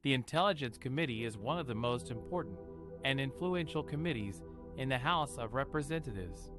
The Intelligence Committee is one of the most important and influential committees in the House of Representatives.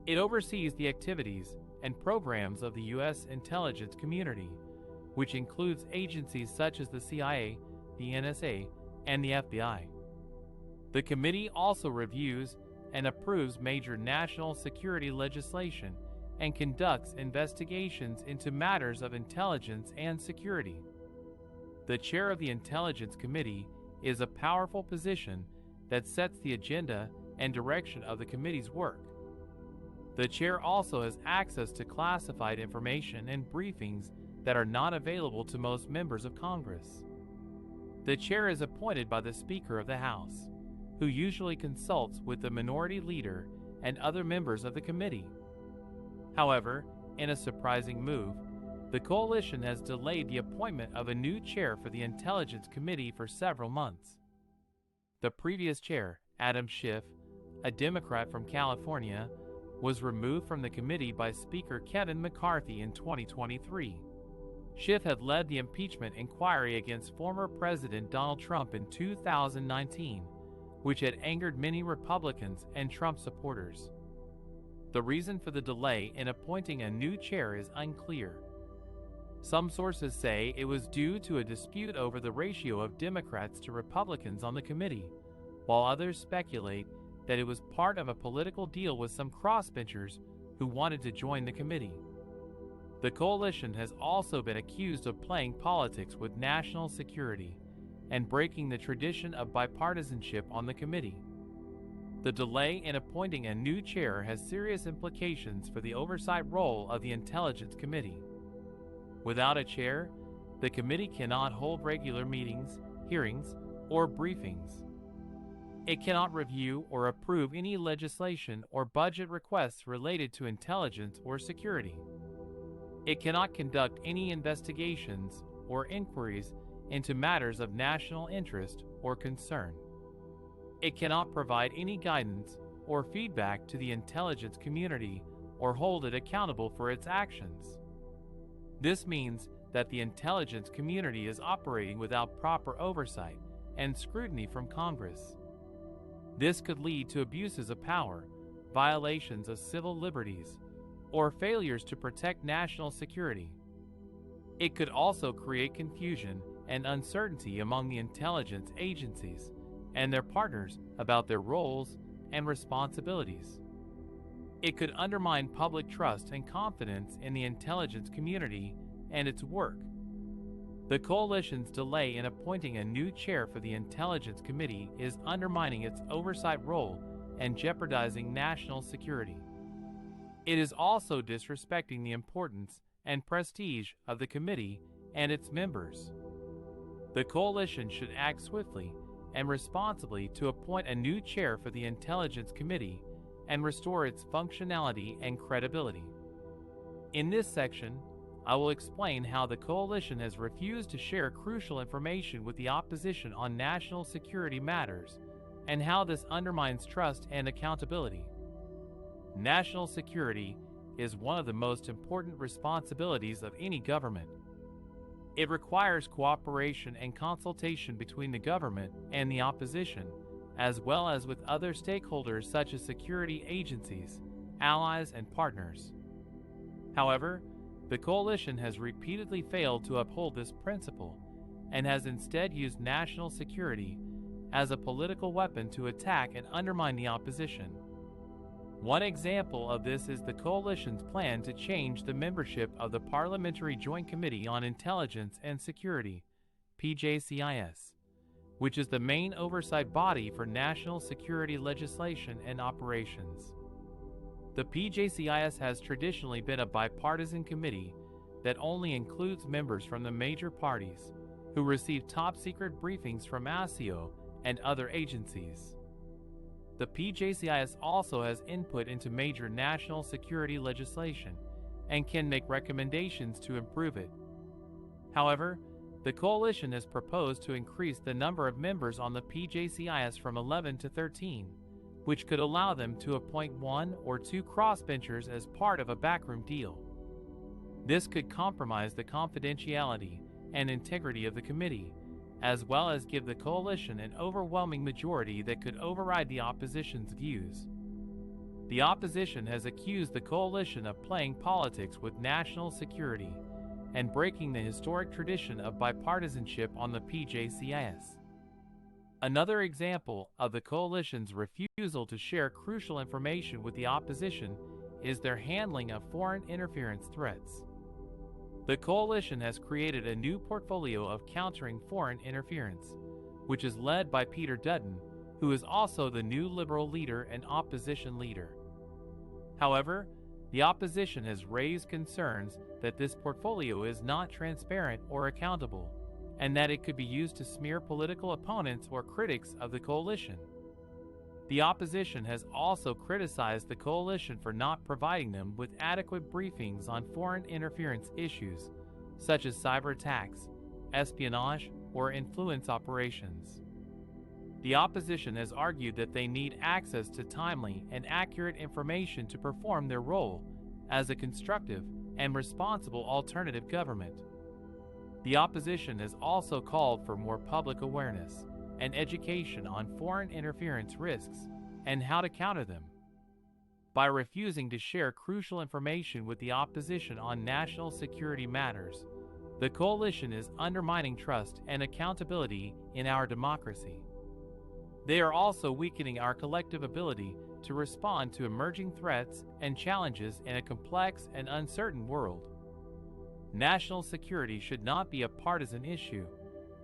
It oversees the activities and programs of the U.S. intelligence community, which includes agencies such as the CIA, the NSA, and the FBI. The committee also reviews and approves major national security legislation and conducts investigations into matters of intelligence and security. The chair of the Intelligence Committee is a powerful position that sets the agenda and direction of the committee's work. The chair also has access to classified information and briefings that are not available to most members of Congress. The chair is appointed by the Speaker of the House, who usually consults with the minority leader and other members of the committee. However, in a surprising move, the coalition has delayed the appointment of a new chair for the Intelligence Committee for several months. The previous chair, Adam Schiff, a Democrat from California, was removed from the committee by Speaker Kevin McCarthy in 2023. Schiff had led the impeachment inquiry against former President Donald Trump in 2019, which had angered many Republicans and Trump supporters. The reason for the delay in appointing a new chair is unclear. Some sources say it was due to a dispute over the ratio of Democrats to Republicans on the committee, while others speculate that it was part of a political deal with some crossbenchers who wanted to join the committee. The coalition has also been accused of playing politics with national security and breaking the tradition of bipartisanship on the committee. The delay in appointing a new chair has serious implications for the oversight role of the Intelligence Committee. Without a chair, the committee cannot hold regular meetings, hearings, or briefings. It cannot review or approve any legislation or budget requests related to intelligence or security. It cannot conduct any investigations or inquiries into matters of national interest or concern. It cannot provide any guidance or feedback to the intelligence community or hold it accountable for its actions. This means that the intelligence community is operating without proper oversight and scrutiny from Congress. This could lead to abuses of power, violations of civil liberties, or failures to protect national security. It could also create confusion and uncertainty among the intelligence agencies and their partners about their roles and responsibilities. It could undermine public trust and confidence in the intelligence community and its work. The coalition's delay in appointing a new chair for the Intelligence Committee is undermining its oversight role and jeopardizing national security. It is also disrespecting the importance and prestige of the committee and its members. The coalition should act swiftly and responsibly to appoint a new chair for the Intelligence Committee and restore its functionality and credibility. In this section, I will explain how the coalition has refused to share crucial information with the opposition on national security matters and how this undermines trust and accountability. National security is one of the most important responsibilities of any government. It requires cooperation and consultation between the government and the opposition, as well as with other stakeholders such as security agencies, allies, and partners. However, the coalition has repeatedly failed to uphold this principle and has instead used national security as a political weapon to attack and undermine the opposition. One example of this is the coalition's plan to change the membership of the Parliamentary Joint Committee on Intelligence and Security, PJCIS, which is the main oversight body for national security legislation and operations. The PJCIS has traditionally been a bipartisan committee that only includes members from the major parties who receive top-secret briefings from ASIO and other agencies. The PJCIS also has input into major national security legislation and can make recommendations to improve it. However, the coalition has proposed to increase the number of members on the PJCIS from 11 to 13, which could allow them to appoint 1 or 2 crossbenchers as part of a backroom deal. This could compromise the confidentiality and integrity of the committee as well as give the coalition an overwhelming majority that could override the opposition's views. The opposition has accused the coalition of playing politics with national security and breaking the historic tradition of bipartisanship on the PJCIS. Another example of the coalition's refusal to share crucial information with the opposition is their handling of foreign interference threats. The coalition has created a new portfolio of countering foreign interference, which is led by Peter Dutton, who is also the new Liberal leader and opposition leader. However, the opposition has raised concerns that this portfolio is not transparent or accountable, and that it could be used to smear political opponents or critics of the coalition. The opposition has also criticized the coalition for not providing them with adequate briefings on foreign interference issues, such as cyber attacks, espionage, or influence operations. The opposition has argued that they need access to timely and accurate information to perform their role as a constructive and responsible alternative government. The opposition has also called for more public awareness and education on foreign interference risks and how to counter them. By refusing to share crucial information with the opposition on national security matters, the coalition is undermining trust and accountability in our democracy. They are also weakening our collective ability to respond to emerging threats and challenges in a complex and uncertain world. National security should not be a partisan issue,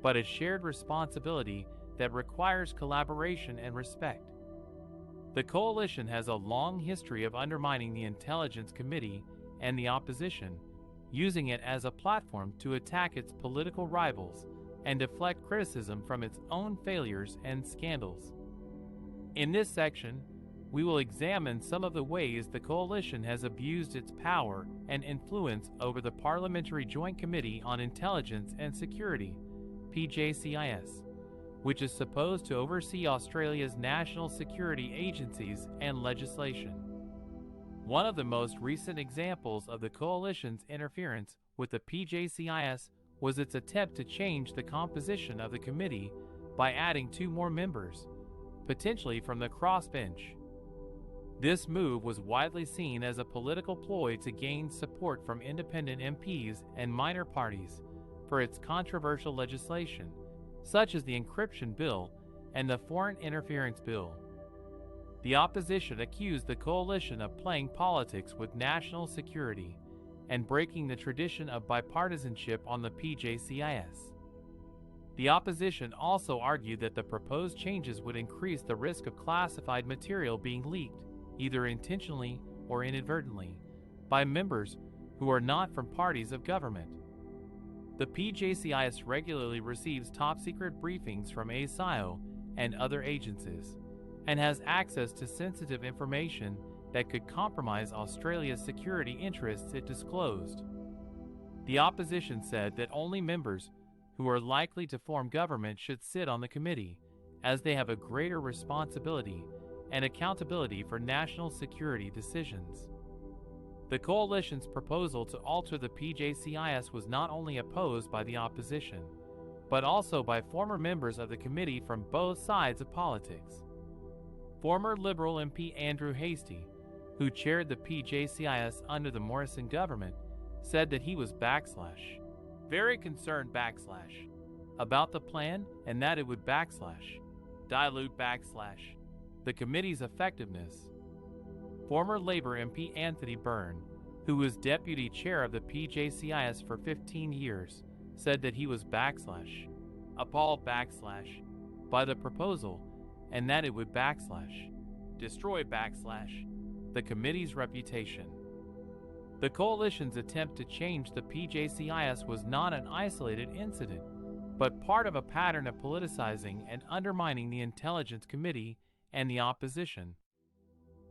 but a shared responsibility that requires collaboration and respect. The coalition has a long history of undermining the Intelligence Committee and the opposition, using it as a platform to attack its political rivals and deflect criticism from its own failures and scandals. In this section, we will examine some of the ways the coalition has abused its power and influence over the Parliamentary Joint Committee on Intelligence and Security, PJCIS, which is supposed to oversee Australia's national security agencies and legislation. One of the most recent examples of the coalition's interference with the PJCIS was its attempt to change the composition of the committee by adding 2 more members, potentially from the crossbench. This move was widely seen as a political ploy to gain support from independent MPs and minor parties for its controversial legislation, such as the Encryption Bill and the Foreign Interference Bill. The opposition accused the coalition of playing politics with national security and breaking the tradition of bipartisanship on the PJCIS. The opposition also argued that the proposed changes would increase the risk of classified material being leaked, either intentionally or inadvertently, by members who are not from parties of government. The PJCIS regularly receives top-secret briefings from ASIO and other agencies, and has access to sensitive information that could compromise Australia's security interests it disclosed. The opposition said that only members who are likely to form government should sit on the committee, as they have a greater responsibility and accountability for national security decisions. The coalition's proposal to alter the PJCIS was not only opposed by the opposition, but also by former members of the committee from both sides of politics. Former Liberal MP Andrew Hastie, who chaired the PJCIS under the Morrison government, said that he was very concerned about the plan and that it would dilute the committee's effectiveness. Former Labour MP Anthony Byrne, who was deputy chair of the PJCIS for 15 years, said that he was appalled by the proposal and that it would destroy the committee's reputation. The coalition's attempt to change the PJCIS was not an isolated incident, but part of a pattern of politicizing and undermining the Intelligence Committee and the opposition.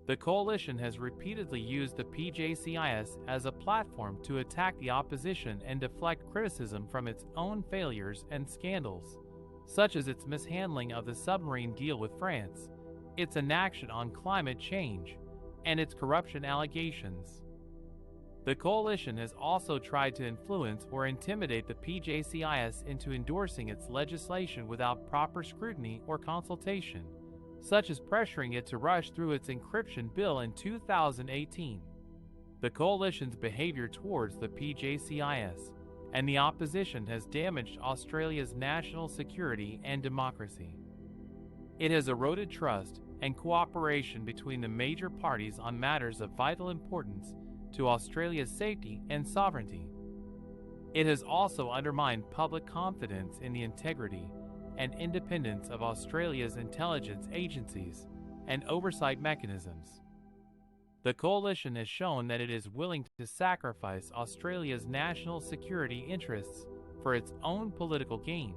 The coalition has repeatedly used the PJCIS as a platform to attack the opposition and deflect criticism from its own failures and scandals, such as its mishandling of the submarine deal with France, its inaction on climate change, and its corruption allegations. The coalition has also tried to influence or intimidate the PJCIS into endorsing its legislation without proper scrutiny or consultation, such as pressuring it to rush through its encryption bill in 2018. The coalition's behavior towards the PJCIS and the opposition has damaged Australia's national security and democracy. It has eroded trust and cooperation between the major parties on matters of vital importance to Australia's safety and sovereignty. It has also undermined public confidence in the integrity and independence of Australia's intelligence agencies and oversight mechanisms. The coalition has shown that it is willing to sacrifice Australia's national security interests for its own political gain.